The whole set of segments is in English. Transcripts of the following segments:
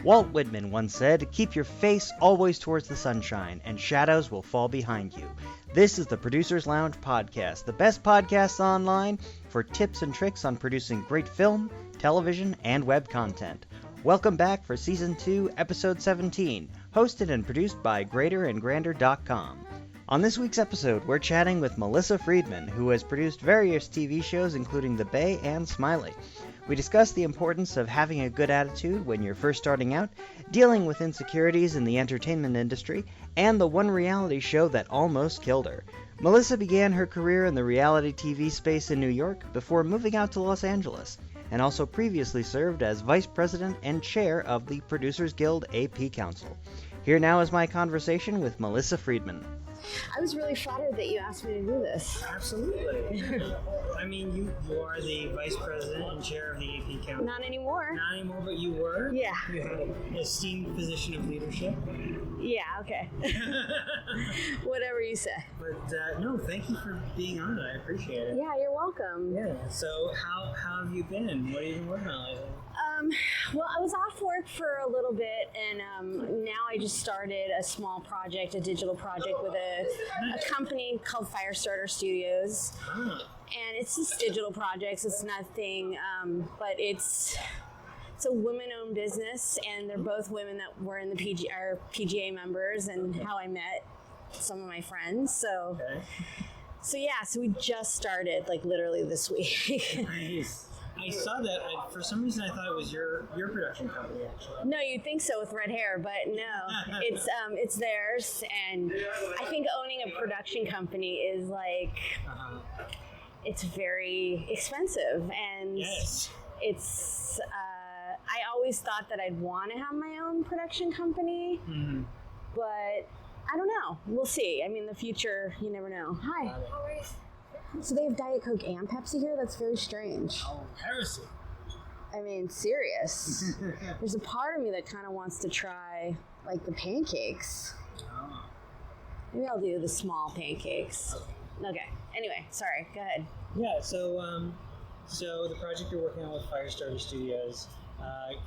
Walt Whitman once said, "Keep your face always towards the sunshine, and shadows will fall behind you." This is the Producers Lounge podcast, the best podcast online for tips and tricks on producing great film, television, and web content. Welcome back for Season 2, Episode 17, hosted and produced by GreaterAndGrander.com. On this week's episode, we're chatting with Melissa Friedman, who has produced various TV shows including The Bay and Smiley. We discuss the importance of having a good attitude when you're first starting out, dealing with insecurities in the entertainment industry, and the one reality show that almost killed her. Melissa began her career in the reality TV space in New York before moving out to Los Angeles, and also previously served as Vice President and Chair of the Producers Guild AP Council. Here now is my conversation with Melissa Friedman. I was really flattered that you asked me to do this. Absolutely. I mean, you are the Vice President and Chair of the AP Council. Not anymore. Not anymore, but you were? Yeah. You had an esteemed position of leadership. Yeah, okay. Whatever you say. But no, thank you for being on it. I appreciate it. Yeah, you're welcome. Yeah. So how have you been? What have you been working on lately? Well, I was off work for a little bit, and now I just started a small project, a digital project with a company called Firestarter Studios. Ah. And it's just digital projects. It's nothing, but it's a women-owned business, and they're both women that were in the PGA members, and how I met some of my friends. So, Okay. So we just started, like literally this week. Nice. I saw that. For some reason, I thought it was your production company, actually. No, you'd think so with red hair, but no, it's theirs. And I think owning a production company is like, it's very expensive, and Yes. it's. I always thought that I'd want to have my own production company, but I don't know. We'll see. I mean, the future, you never know. Hi. So they have Diet Coke and Pepsi here? That's very strange. Oh, heresy. I mean, serious. There's a part of me that kind of wants to try, like, the pancakes. Oh. Maybe I'll do the small pancakes. Okay. Anyway, sorry. Go ahead. Yeah, so the project you're working on with Firestarter Studios,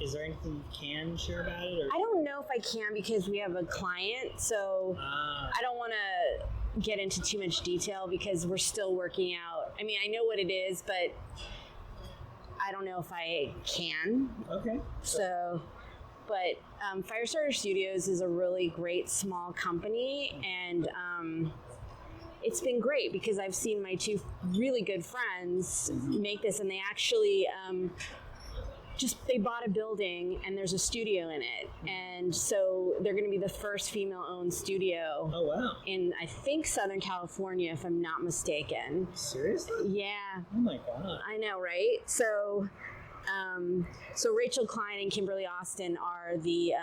is there anything you can share about it? Or? I don't know if I can because we have a client, so I don't want to get into too much detail because we're still working out. I mean, I know what it is, but I don't know if I can. Okay. So, but Firestarter Studios is a really great small company, and it's been great because I've seen my two really good friends make this, and they actually they bought a building and there's a studio in it, and so they're going to be the first female-owned studio. Oh, wow. In, I think, Southern California, if I'm not mistaken. Seriously? Yeah. Oh my god. I know, right? So Rachel Klein and Kimberly Austin are the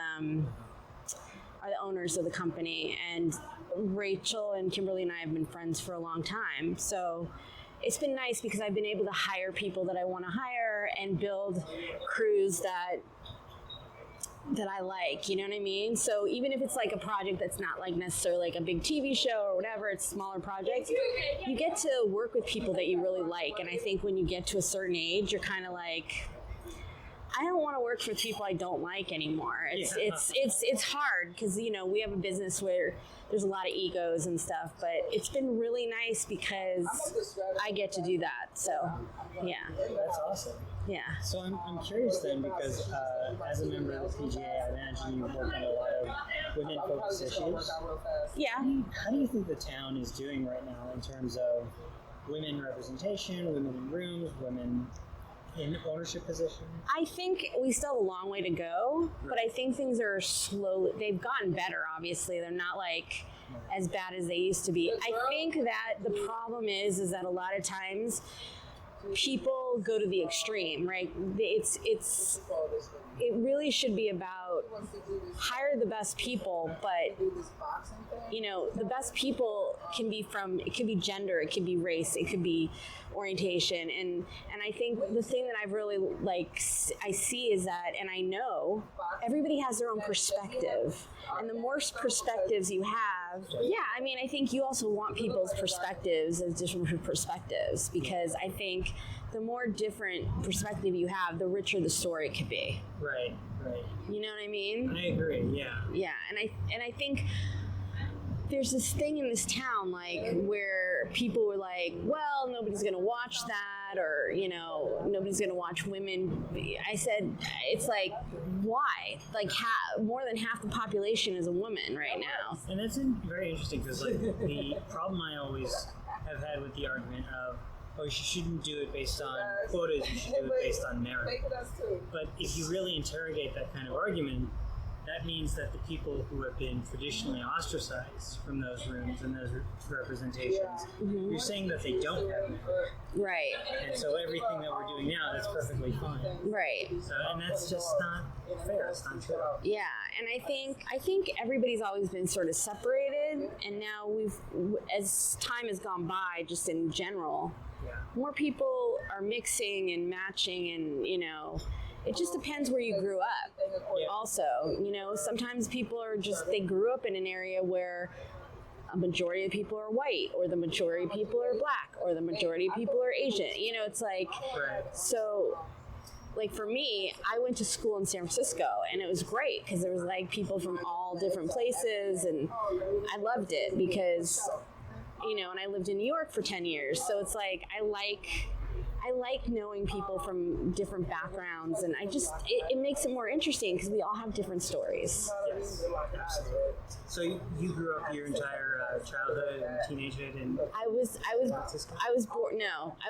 owners of the company, and Rachel and Kimberly and I have been friends for a long time. So it's been nice because I've been able to hire people that I want to hire and build crews that I like, you know what I mean? So even if it's like a project that's not like necessarily like a big TV show or whatever, it's smaller projects, you get to work with people that you really like. And I think when you get to a certain age, you're kind of like, I don't want to work for people I don't like anymore. It's hard because, you know, we have a business where there's a lot of egos and stuff, but it's been really nice because I get to do that. So, yeah. That's awesome. Yeah. So I'm curious then, because as a member of the PGA, I imagine you work on a lot of women-focused issues. Yeah. How do you think the town is doing right now in terms of women representation, women in rooms, women in ownership positions? I think we still have a long way to go, but I think things are slowly, they've gotten better, obviously. They're not like as bad as they used to be. I think that the problem is that a lot of times people go to the extreme, right? It really should be about hire the best people, but you know, the best people can be from, it could be gender, it could be race, it could be orientation, and I think the thing that I've really I see is that, and I know everybody has their own perspective, and the more perspectives you have, have. Yeah, I mean, I think you also want people's perspectives as different perspectives, because I think the more different perspective you have, the richer the story could be. Right. You know what I mean? I agree, yeah. Yeah, and I think there's this thing in this town, like, where people were like, well, nobody's going to watch that, or, you know, nobody's going to watch women. I said, it's like, why? Like, more than half the population is a woman right now. And that's very interesting, because, like, the problem I always have had with the argument of, oh, you shouldn't do it based on quotas, you should do it based on merit. But if you really interrogate that kind of argument, that means that the people who have been traditionally ostracized from those rooms and those representations, you're saying that they don't have merit. Right. And so everything that we're doing now, that's perfectly fine. Right. So, and that's just not fair. It's not true. Yeah, and I think everybody's always been sort of separated, and now as time has gone by, just in general, more people are mixing and matching, and, you know, it just depends where you grew up. Also, you know, sometimes people they grew up in an area where a majority of people are white, or the majority of people are black, or the majority of people are Asian. You know, it's like, so, like, for me, I went to school in San Francisco, and it was great because there was, like, people from all different places, and I loved it because, you know, and I lived in New York for 10 years, so it's like, I like knowing people from different backgrounds, and it makes it more interesting because we all have different stories. Yes, absolutely. So you grew up your entire childhood and teenagehood in I was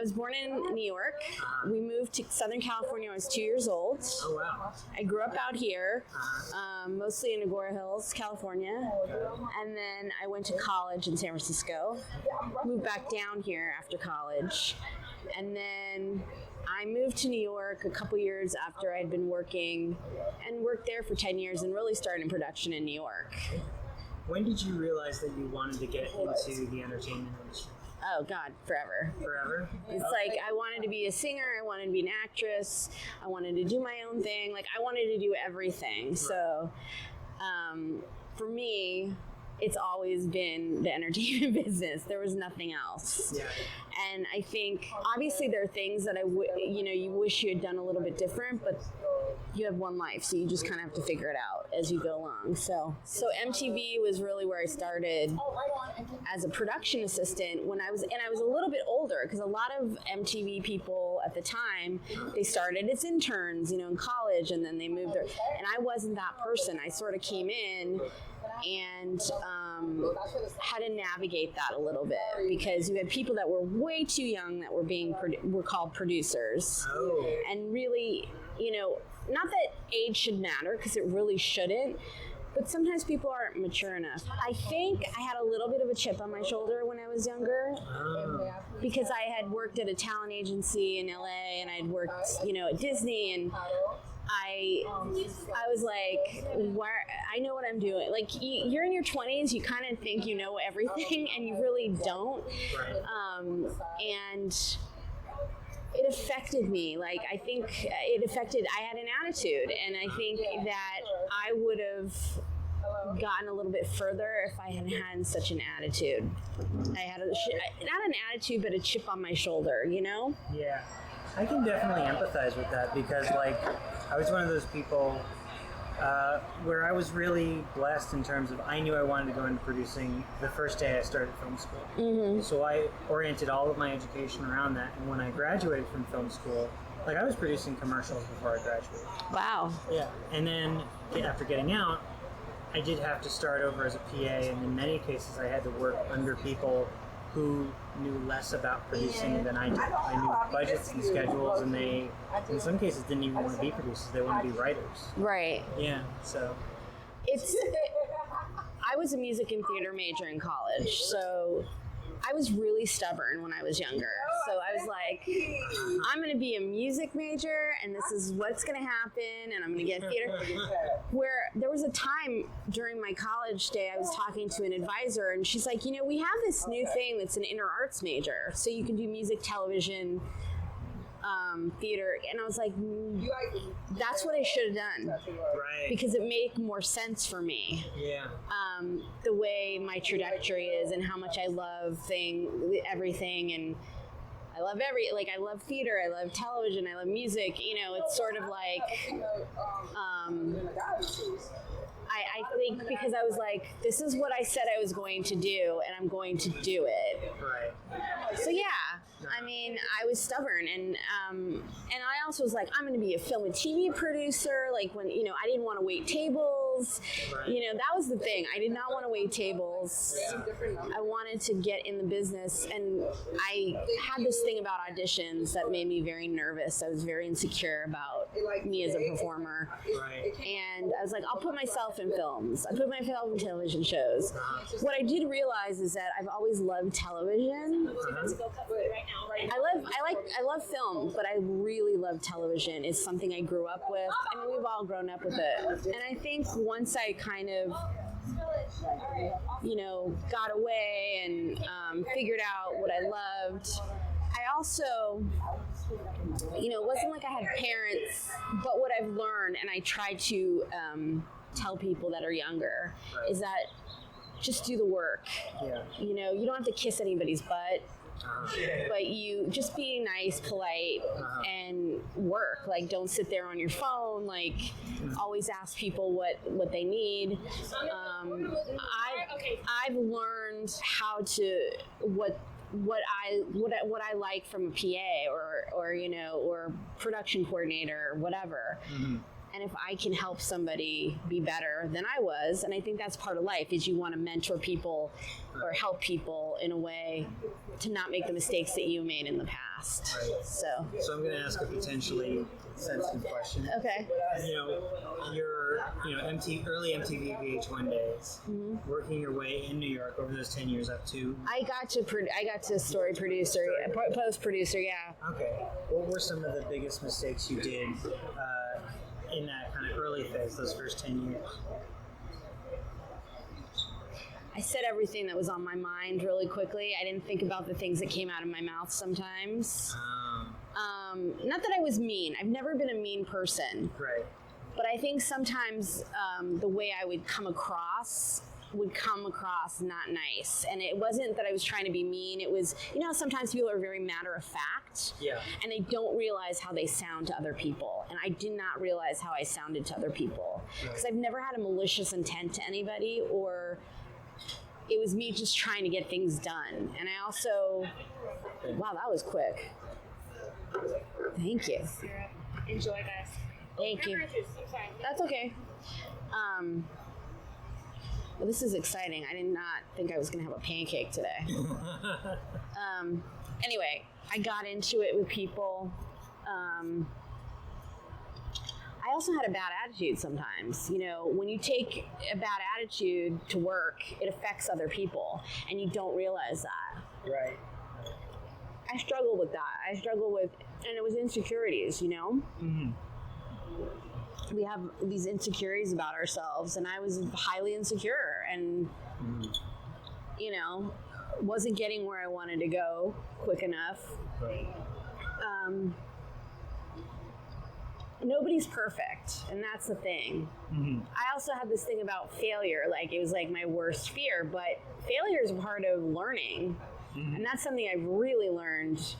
born in New York. We moved to Southern California when I was 2 years old. Oh, wow. I grew up out here, mostly in Agoura Hills, California, and then I went to college in San Francisco. Moved back down here after college. And then I moved to New York a couple years after I'd been working, and worked there for 10 years and really started in production in New York. When did you realize that you wanted to get into the entertainment industry? Oh, God, forever. Forever? It's like I wanted to be a singer, I wanted to be an actress, I wanted to do my own thing. Like, I wanted to do everything. So for me, it's always been the entertainment business. There was nothing else. Yeah. And I think, obviously, there are things that you wish you had done a little bit different, but you have one life, so you just kind of have to figure it out as you go along. So MTV was really where I started as a production assistant when I was a little bit older, because a lot of MTV people at the time, they started as interns, in college, and then they moved there. And I wasn't that person. I sort of came in and had to navigate that a little bit, because you had people that were way too young that were called producers. Oh. And really, not that age should matter, because it really shouldn't, but sometimes people aren't mature enough. I think I had a little bit of a chip on my shoulder when I was younger, because I had worked at a talent agency in LA, and I'd worked, at Disney, and I was like, I know what I'm doing. Like, you're in your 20s, you kind of think you know everything, and you really don't. And it affected me. Like, I think I had an attitude, and I think that I would have gotten a little bit further if I hadn't had such an attitude. I had not an attitude, but a chip on my shoulder, Yeah. I can definitely empathize with that, because, I was one of those people where I was really blessed in terms of I knew I wanted to go into producing the first day I started film school. Mm-hmm. So I oriented all of my education around that, and when I graduated from film school, I was producing commercials before I graduated. Wow. Yeah, and then after getting out, I did have to start over as a PA, and in many cases I had to work under people who knew less about producing than I did. I knew budgets and schedules, and they, in some cases, didn't even want to be producers. They want to be writers. Right. Yeah, so. I was a music and theater major in college, so I was really stubborn when I was younger. So I was like, I'm going to be a music major, and this is what's going to happen, and I'm going to get theater. Where there was a time during my college day, I was talking to an advisor, and she's like, we have this new thing that's an inner arts major. So you can do music, television, theater, and I was like, that's what I should have done. Right. Because it made more sense for me. Yeah. The way my trajectory is and how much I love everything, and I love I love theater, I love television, I love music. It's sort of like, I think because I was like, this is what I said I was going to do, and I'm going to do it. Right. So yeah, I mean, I was stubborn, and I also was like, I'm going to be a film and TV producer. Like when I didn't want to wait tables. Right. That was the thing. I did not want to wait tables. Yeah. I wanted to get in the business, and I had this thing about auditions that made me very nervous. I was very insecure about me as a performer. Right. And I was like, I'll put myself in films. I put myself in television shows. What I did realize is that I've always loved television. I love film, but I really love television. It's something I grew up with. I mean, we've all grown up with it. And I think once I kind of got away and figured out what I loved, I also, it wasn't like I had parents, but what I've learned, and I try to tell people that are younger, is that just do the work. Yeah. You don't have to kiss anybody's butt. But you just be nice, polite, and work. Like, don't sit there on your phone. Like, always ask people what they need. I've learned how to what I like from a PA or production coordinator or whatever. Mm-hmm. And if I can help somebody be better than I was, and I think that's part of life, is you want to mentor people or help people in a way to not make the mistakes that you made in the past. Right. So I'm going to ask a potentially sensitive question. Okay. Your early MTV VH1 days, working your way in New York over those 10 years up to. I got to story producer, post producer. Yeah. Okay. What were some of the biggest mistakes you did in that kind of early phase, those first 10 years? I said everything that was on my mind really quickly. I didn't think about the things that came out of my mouth sometimes. Not that I was mean. I've never been a mean person. Right. But I think sometimes the way I would come across not nice. And it wasn't that I was trying to be mean. It was, sometimes people are very matter of fact. Yeah. And they don't realize how they sound to other people. And I did not realize how I sounded to other people. Because I've never had a malicious intent to anybody, or it was me just trying to get things done. And I also, wow, that was quick. Thank you. Enjoy, guys. Thank you. That's okay. Well, this is exciting. I did not think I was going to have a pancake today. Anyway, I got into it with people. I also had a bad attitude sometimes. When you take a bad attitude to work, it affects other people, and you don't realize that. Right. I struggled with that. And it was insecurities, Mm-hmm. We have these insecurities about ourselves, and I was highly insecure and, wasn't getting where I wanted to go quick enough. Right. Nobody's perfect, and that's the thing. Mm-hmm. I also had this thing about failure. Like, it was like my worst fear, but failure is part of learning. Mm-hmm. And that's something I've really learned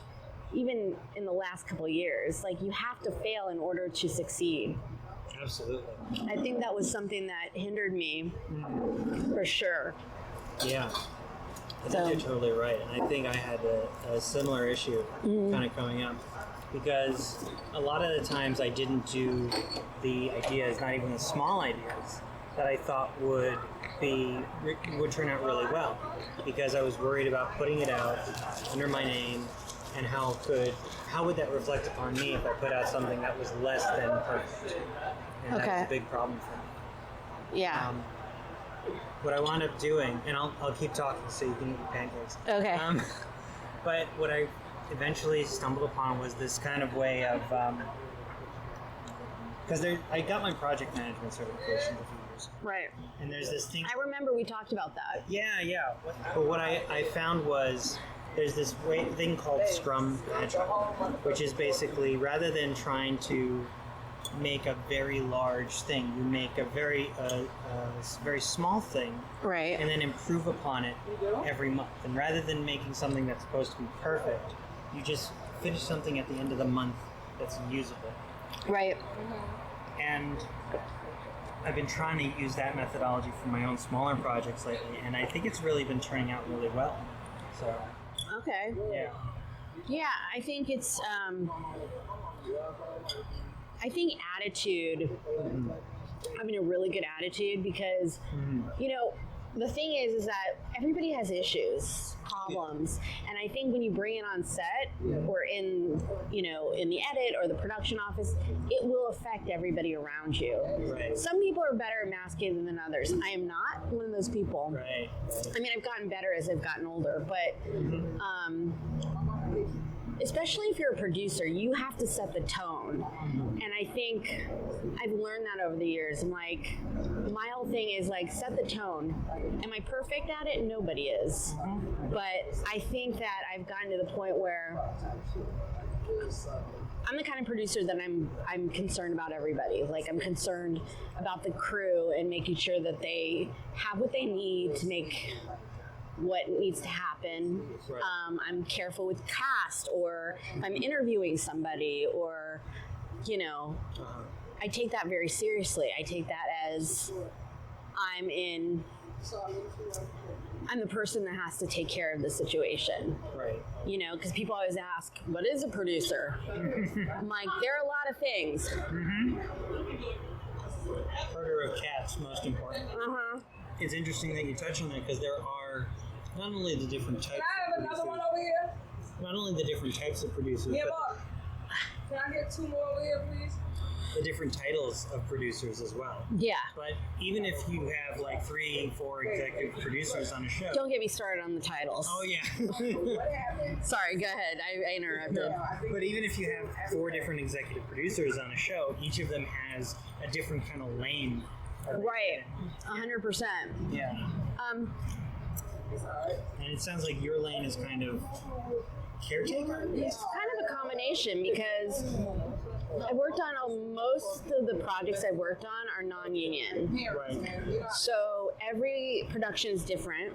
even in the last couple of years. Like, you have to fail in order to succeed. Absolutely. I think that was something that hindered me, for sure. Yeah. I think you're totally right. And I think I had a similar issue kind of coming up, because a lot of the times I didn't do the ideas, not even the small ideas, that I thought would turn out really well, because I was worried about putting it out under my name, and how would that reflect upon me if I put out something that was less than perfect? And that's a big problem for me. Yeah. What I wound up doing, and I'll keep talking so you can eat your pancakes. Okay. But what I eventually stumbled upon was this kind of way of, because I got my project management certification a few years ago. Right. And there's this thing. I remember we talked about that. Yeah. But what I found was there's this thing called Scrum Agile, which is basically, rather than trying to make a very large thing, you make a very small thing, right, and then improve upon it every month. And rather than making something that's supposed to be perfect, you just finish something at the end of the month that's usable. Right. And I've been trying to use that methodology for my own smaller projects lately, and I think it's really been turning out really well. So. Okay. Yeah. Yeah, I think it's. I think attitude, having a really good attitude, because, the thing is that everybody has issues, problems, and I think when you bring it on set or in the edit or the production office, it will affect everybody around you. Right. Some people are better at masking than others. I am not one of those people. Right. I mean, I've gotten better as I've gotten older, but especially if you're a producer, you have to set the tone. And I think I've learned that over the years. I'm like, my whole thing is like, set the tone. Am I perfect at it? Nobody is. But I think that I've gotten to the point where I'm the kind of producer that I'm concerned about everybody. Like, I'm concerned about the crew and making sure that they have what they need to make what needs to happen. Right. I'm careful with cast, or if I'm interviewing somebody, or, I take that very seriously. I take that as I'm the person that has to take care of the situation. Right. Because people always ask, what is a producer? I'm like, there are a lot of things. Herder of cats, most important. It's interesting that you touch on that, because there are not only the different types of producers, not only the different types of producers, but can I get 2 more over here, please? The different titles of producers as well. Yeah. But even if you have like 3, 4 executive producers on a show. Don't get me started on the titles. Oh, yeah. Sorry, go ahead. I interrupted. But even if you have 4 different executive producers on a show, each of them has a different kind of lane. Right. 100%. Yeah. And it sounds like your lane is kind of caretaker? It's kind of a combination, because I worked on most of the projects I worked on are non-union. Right. So every production is different.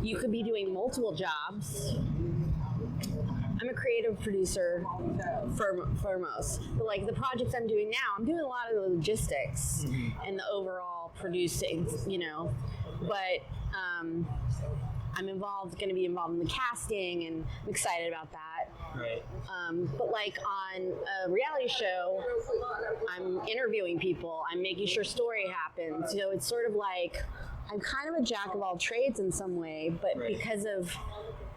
You could be doing multiple jobs. I'm a creative producer for most. But like the projects I'm doing now, I'm doing a lot of the logistics and the overall producing, But I'm going to be involved in the casting, and I'm excited about that. Right. But like on a reality show, I'm interviewing people. I'm making sure story happens. It's sort of like I'm kind of a jack of all trades in some way, but because of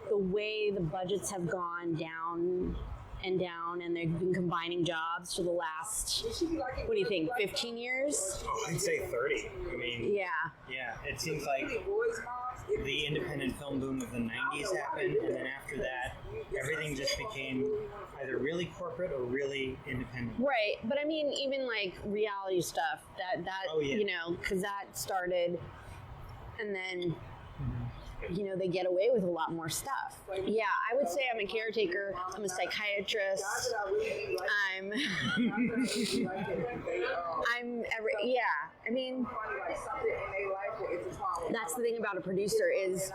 the way the budgets have gone down, and they've been combining jobs for the last, what do you think, 15 years? Oh, I'd say 30. I mean, yeah. It seems like the independent film boom of the 90s happened, and then after that, everything just became either really corporate or really independent. Right, but I mean, even like reality stuff, because that started, and then they get away with a lot more stuff. Yeah, I would say I'm a caretaker. I'm a psychiatrist. I mean, that's the thing about a producer is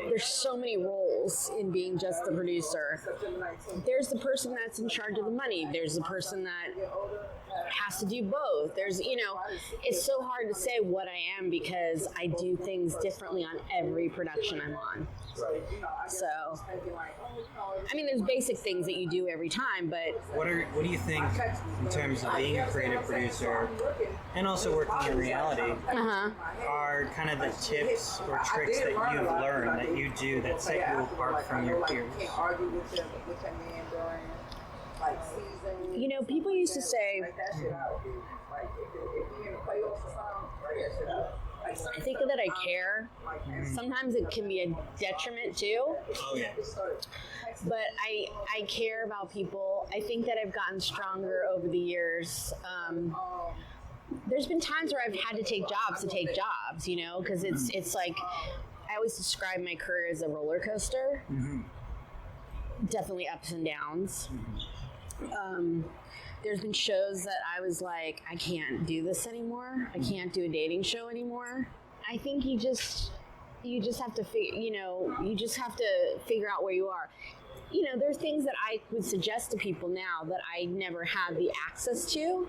there's so many roles in being just the producer. There's the person that's in charge of the money. There's the person that has to do both. There's, it's so hard to say what I am, because I do things differently on every production I'm on. So, I mean, there's basic things that you do every time, but what do you think in terms of being a creative producer and also working in reality are kind of the tips or tricks that you've learned that you do that set you apart from your peers? People used to say, I think that I care. Sometimes it can be a detriment too. Oh, yeah. But I care about people. I think that I've gotten stronger over the years. There's been times where I've had to take jobs, because it's like, I always describe my career as a roller coaster. definitely ups and downs. There's been shows that I was like, I can't do this anymore. I can't do a dating show anymore. I think you just have to figure out where you are. There's things that I would suggest to people now that I never had the access to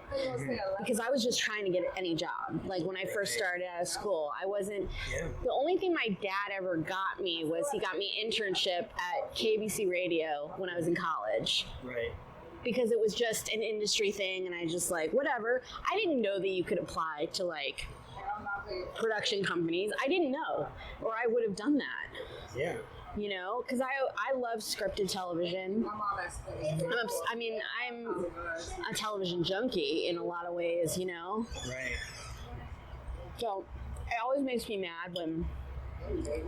because I was just trying to get any job. Like when I first started out of school, I wasn't, the only thing my dad ever got me was he got me internship at KBC Radio when I was in college. Right. Because it was just an industry thing and I just like, whatever. I didn't know that you could apply to like production companies. I didn't know, or I would have done that. Yeah. Because I love scripted television. I'm a television junkie in a lot of ways, Right. So it always makes me mad when, I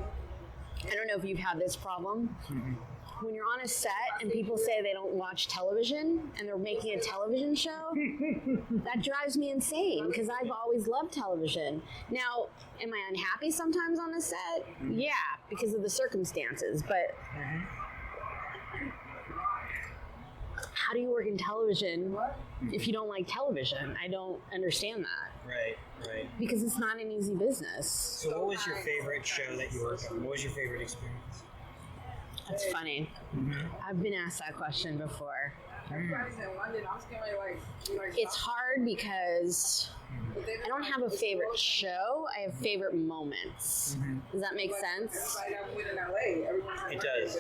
don't know if you've had this problem, when you're on a set and people say they don't watch television and they're making a television show, that drives me insane because I've always loved television. Now, am I unhappy sometimes on a set? Yeah, because of the circumstances, but how do you work in television if you don't like television? I don't understand that. Right. Because it's not an easy business. So what was your favorite show that you worked on? What was your favorite experience? That's funny. I've been asked that question before. It's hard because I don't have a favorite show. I have favorite moments. Does that make sense? It does.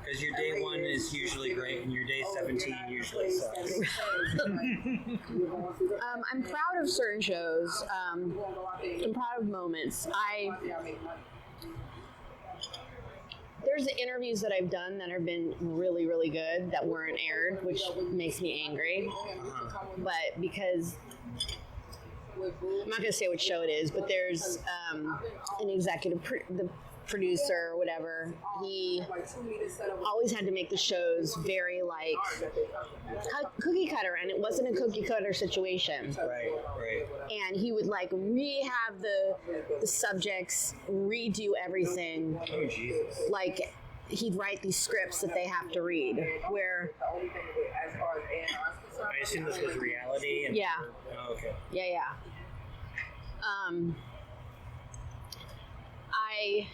Because your day 1 is usually great and your day 17 usually sucks. I'm proud of certain shows. I'm proud of moments. There's interviews that I've done that have been really, really good that weren't aired, which makes me angry. But because, I'm not going to say what show it is, but there's an executive producer or whatever. He always had to make the shows very like cookie cutter, and it wasn't a cookie cutter situation. Right. And he would like rehab the subjects, redo everything. Oh, Jesus. Like he'd write these scripts that they have to read. Where I assume this was reality. And yeah. Oh, okay. Yeah. I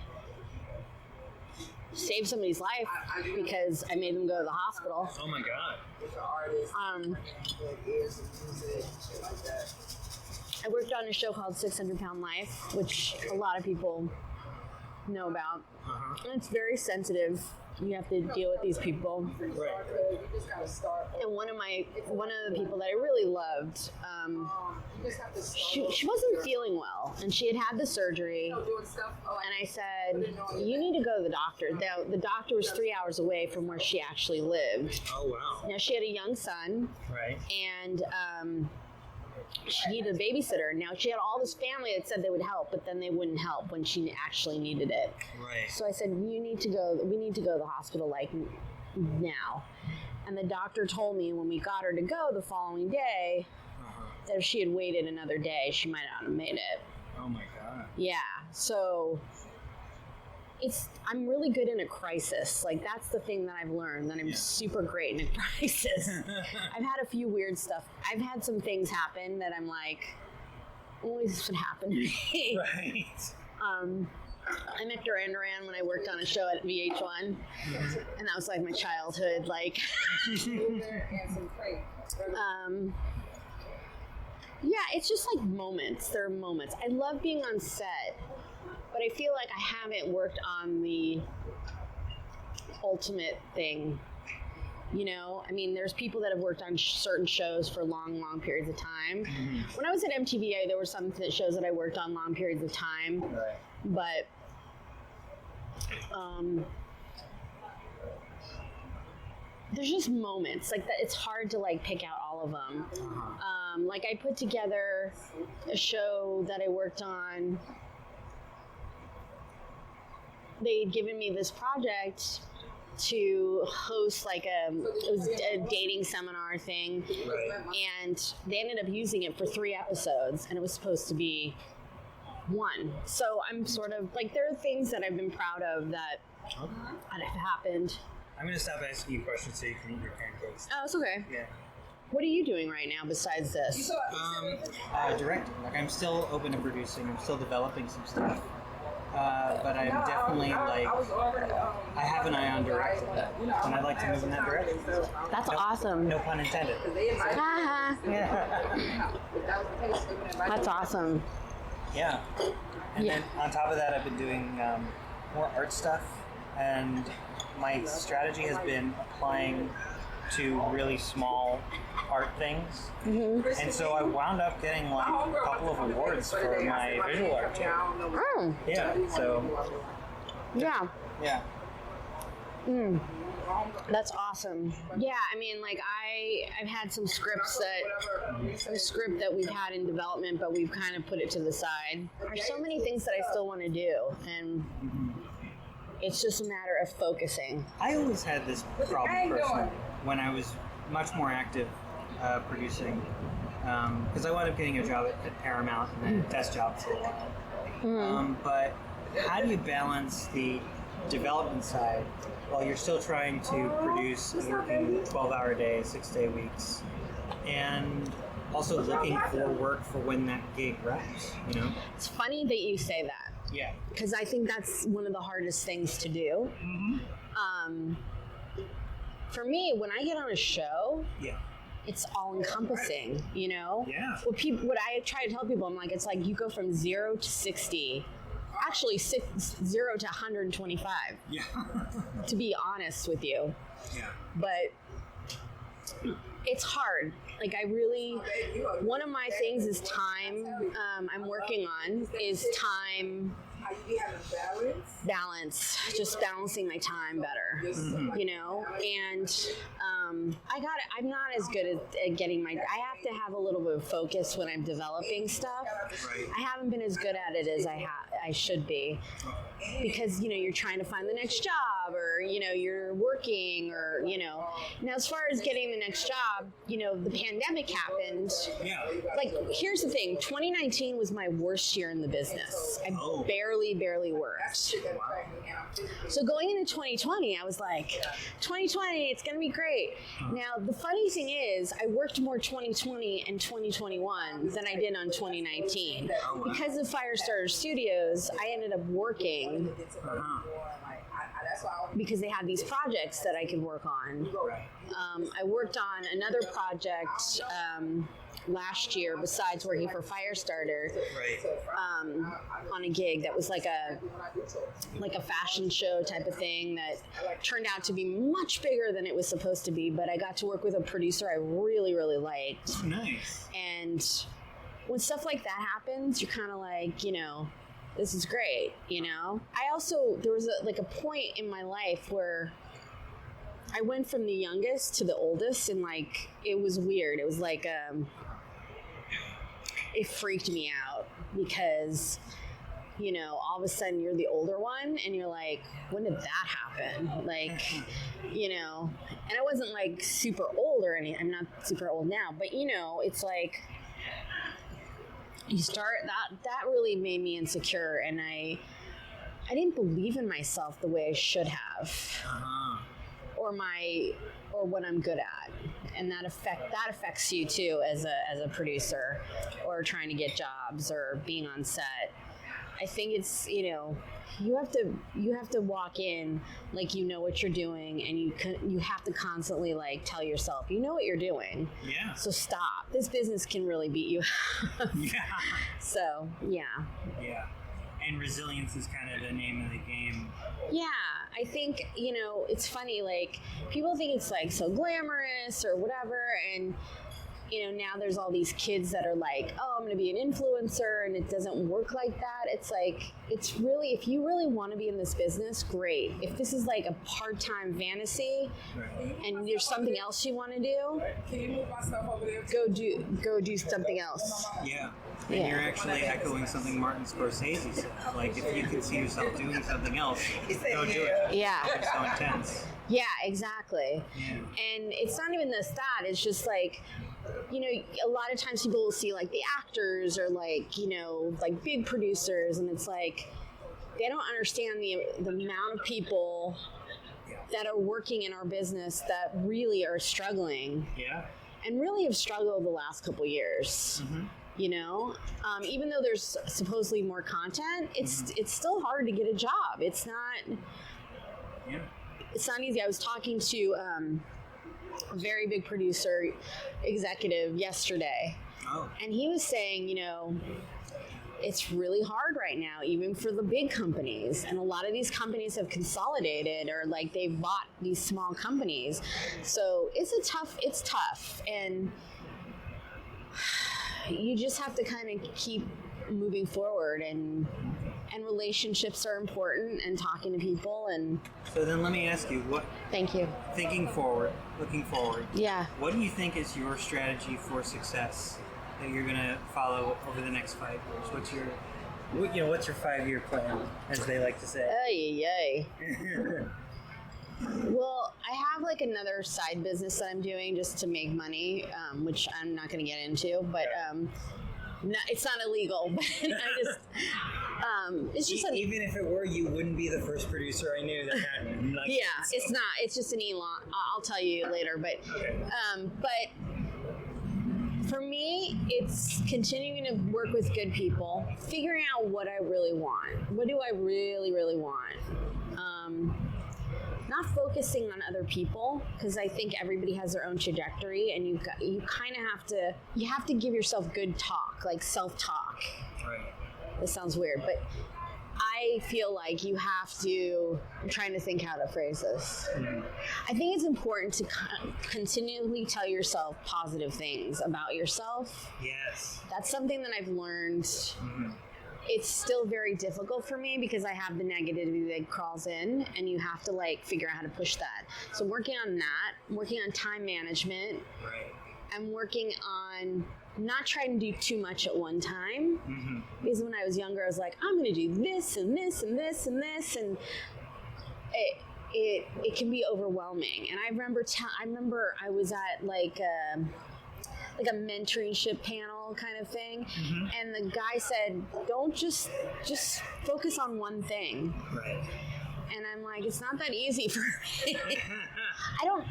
saved somebody's life because I made them go to the hospital. Oh my God. I worked on a show called 600 Pound Life, which a lot of people know about. And it's very sensitive. You have to deal with these people. Right. And one of the people that I really loved, she wasn't feeling well, and she had the surgery. And I said, "You need to go to the doctor." The doctor was 3 hours away from where she actually lived. Oh wow. Now she had a young son. Right. And she needed a babysitter. Now she had all this family that said they would help, but then they wouldn't help when she actually needed it. Right. So I said, we need to go to the hospital like now. And the doctor told me when we got her to go the following day that if she had waited another day, she might not have made it. Oh my God. Yeah. So I'm really good in a crisis. Like that's the thing that I've learned, that I'm super great in a crisis. I've had a few weird stuff. I've had some things happen that I'm like, only this would happen to me. Right. I met Duran Duran when I worked on a show at VH1, and that was like my childhood. Like, yeah, it's just like moments. There are moments. I love being on set, but I feel like I haven't worked on the ultimate thing. I mean, there's people that have worked on certain shows for long, long periods of time. When I was at MTV, there were some shows that I worked on long periods of time. Right. But there's just moments like that. It's hard to like pick out all of them. Like I put together a show that I worked on. They'd given me this project to host like it was a dating seminar thing. Right. And they ended up using it for 3 episodes, and it was supposed to be 1. So I'm sort of like, there are things that I've been proud of that have happened. I'm going to stop asking you questions so you can eat your pancakes. Oh, it's okay. Yeah. What are you doing right now besides this? Directing. Like, I'm still open to producing. I'm still developing some stuff. But I'm definitely, like, I have an eye on directing. And I'd like to move in that direction. That's awesome. No pun intended. That's awesome. Yeah. And then on top of that, I've been doing more art stuff. And my strategy has been applying to really small art things. Mm-hmm. And so I wound up getting like a couple of awards for my visual art too. Oh. Yeah, so. Yeah. Yeah. That's awesome. Yeah, I mean, like I've had some scripts a script that we've had in development, but we've kind of put it to the side. There's so many things that I still want to do, and it's just a matter of focusing. I always had this problem personally when I was much more active producing, because I wound up getting a job at Paramount and then a desk job for a while. But how do you balance the development side while you're still trying to produce and working 12-hour days, 6-day weeks, and also looking for work for when that gig wraps, you know? It's funny that you say that. Yeah. Because I think that's one of the hardest things to do. Mm-hmm. For me, when I get on a show, it's all encompassing, you know? Yeah. What I try to tell people, I'm like, it's like you go from 0 to 60. Actually, 0 to 125. Yeah. To be honest with you. Yeah. But it's hard. Like one of my things is time. I'm working on is time balance, just balancing my time better, you know, and I'm not as good at getting I have to have a little bit of focus when I'm developing stuff. Right. I haven't been as good at it as I should be, because, you know, you're trying to find the next job, or, you know, you're working, or, you know. Now, as far as getting the next job, you know, the pandemic happened. Yeah. Like, here's the thing. 2019 was my worst year in the business. I barely worked. So going into 2020, I was like, 2020, it's going to be great. Now, the funny thing is, I worked more 2020 and 2021 than I did on 2019. Because of Firestarter Studios, I ended up working because they had these projects that I could work on. I worked on another project last year, besides working for Firestarter, on a gig that was like a fashion show type of thing that turned out to be much bigger than it was supposed to be, but I got to work with a producer I really, really liked. Oh, nice. And when stuff like that happens, you're kind of like, you know, this is great, you know? There was a point in my life where I went from the youngest to the oldest, and like, it was weird. It was like, it freaked me out, because, you know, all of a sudden you're the older one and you're like, when did that happen? Like, you know, and I wasn't like super old or anything. I'm not super old now, but, you know, it's like, you start, that really made me insecure, and I didn't believe in myself the way I should have, or what I'm good at, and that affects you too as a producer, or trying to get jobs, or being on set. I think it's, you know, you have to walk in like you know what you're doing, and you have to constantly like tell yourself, you know what you're doing. Yeah. So stop. This business can really beat you. Yeah. So yeah. Yeah. And resilience is kind of the name of the game. Yeah, I think, you know, it's funny, like, people think it's like so glamorous or whatever, and, you know, now there's all these kids that are like, oh, I'm going to be an influencer, and it doesn't work like that. It's like, it's really, if you really want to be in this business, great. If this is like a part-time fantasy, and there's something else you want to do, go do something else. Yeah. And you're actually echoing something Martin Scorsese said. Like, if you can see yourself doing something else, go do it. Yeah. It's so intense. Yeah, exactly. Yeah. And it's not even this, that. It's just like, you know, a lot of times people will see like the actors, or like, you know, like big producers, and it's like, they don't understand the amount of people that are working in our business that really are struggling. Yeah. And really have struggled the last couple years. Mm-hmm. You know, even though there's supposedly more content, it's still hard to get a job. It's not easy. I was talking to a very big producer executive yesterday, and he was saying, you know, it's really hard right now, even for the big companies. And a lot of these companies have consolidated, or like they've bought these small companies. So it's tough. And you just have to kind of keep moving forward, and relationships are important, and talking to people. And so then let me ask you, what, thank you. Looking forward. Yeah. What do you think is your strategy for success that you're going to follow over the next 5 years? What's your 5-year plan, as they like to say? Ay. Well, I have like another side business that I'm doing just to make money, which I'm not going to get into, but it's not illegal. But it's just even if it were, you wouldn't be the first producer I knew that had one. Yeah, it's not. It's just an Elon. I'll tell you later. But but for me, it's continuing to work with good people, figuring out what I really want. What do I really, really want? Not focusing on other people, because I think everybody has their own trajectory, and you kind of have to give yourself good talk, like self-talk. Right. This sounds weird, but I feel like you have to. I'm trying to think how to phrase this. Mm-hmm. I think it's important to continually tell yourself positive things about yourself. Yes. That's something that I've learned. Mm-hmm. It's still very difficult for me because I have the negativity that crawls in, and you have to like figure out how to push that. So I'm working on that, working on time management. Right. I'm working on not trying to do too much at one time. Mm-hmm. Because when I was younger, I was like, I'm going to do this and this and this and this, and it can be overwhelming. And I remember I was at like a mentorship panel kind of thing. Mm-hmm. And the guy said, don't just focus on one thing. Right. And I'm like, it's not that easy for me. I don't,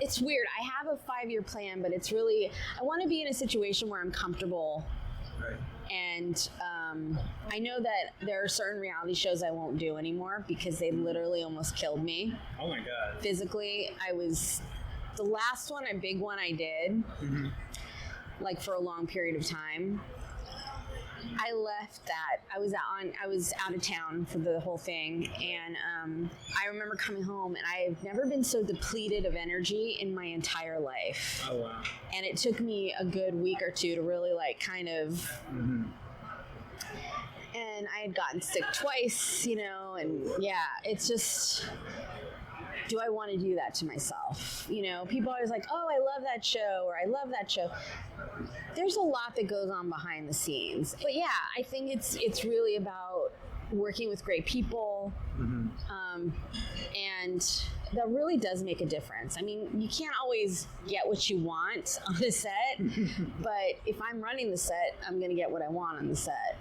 it's weird. I have a 5-year plan, but it's really, I want to be in a situation where I'm comfortable. Right. And I know that there are certain reality shows I won't do anymore because they literally almost killed me. Oh my God. Physically, the last one, a big one I did, mm-hmm. like for a long period of time. I left that. I was out of town for the whole thing, and I remember coming home, and I've never been so depleted of energy in my entire life. Oh wow! And it took me a good week or two to really like kind of. Mm-hmm. And I had gotten sick twice, and yeah, it's just. Do I want to do that to myself? People are always like, oh, I love that show, or I love that show. There's a lot that goes on behind the scenes. But yeah, I think it's really about working with great people. Mm-hmm. And that really does make a difference. I mean, you can't always get what you want on the set, but if I'm running the set, I'm going to get what I want on the set,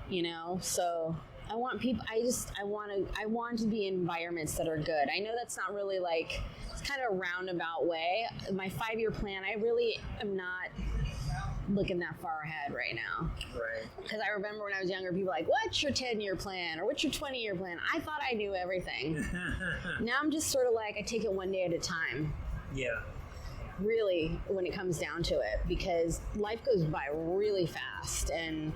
So I want people. I want to be in environments that are good. I know that's not really like, it's kind of a roundabout way. My 5-year plan, I really am not looking that far ahead right now. Right. Because I remember when I was younger, people were like, what's your 10-year plan? Or what's your 20-year plan? I thought I knew everything. Now I'm just sort of like, I take it one day at a time. Yeah. Really, when it comes down to it. Because life goes by really fast. And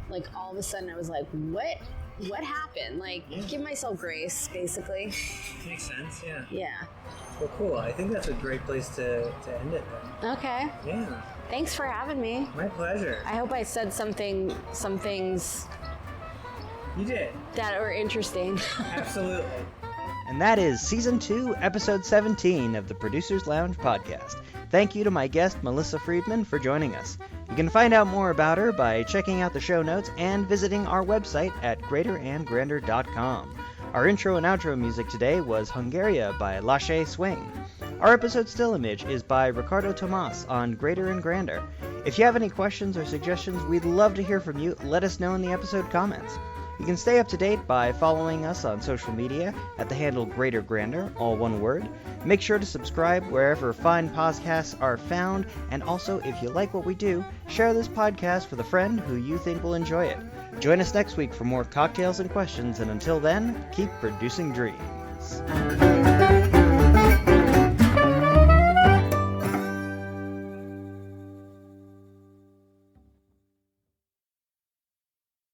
like all of a sudden I was like, what happened? Like, give myself grace, basically. Makes sense, yeah. Yeah. Well, cool. I think that's a great place to end it then. Okay. Yeah. Thanks for having me. My pleasure. I hope I said some things you did that were interesting. Absolutely. And that is Season 2, Episode 17 of the Producers Lounge podcast. Thank you to my guest, Melissa Friedman, for joining us. You can find out more about her by checking out the show notes and visiting our website at greaterandgrander.com. Our intro and outro music today was Hungaria by Latché Swing. Our episode still image is by Ricardo Tomasz on Greater and Grander. If you have any questions or suggestions, we'd love to hear from you. Let us know in the episode comments. You can stay up to date by following us on social media at the handle Greater Grander, all one word. Make sure to subscribe wherever fine podcasts are found, and also, if you like what we do, share this podcast with a friend who you think will enjoy it. Join us next week for more cocktails and questions, and until then, keep producing dreams.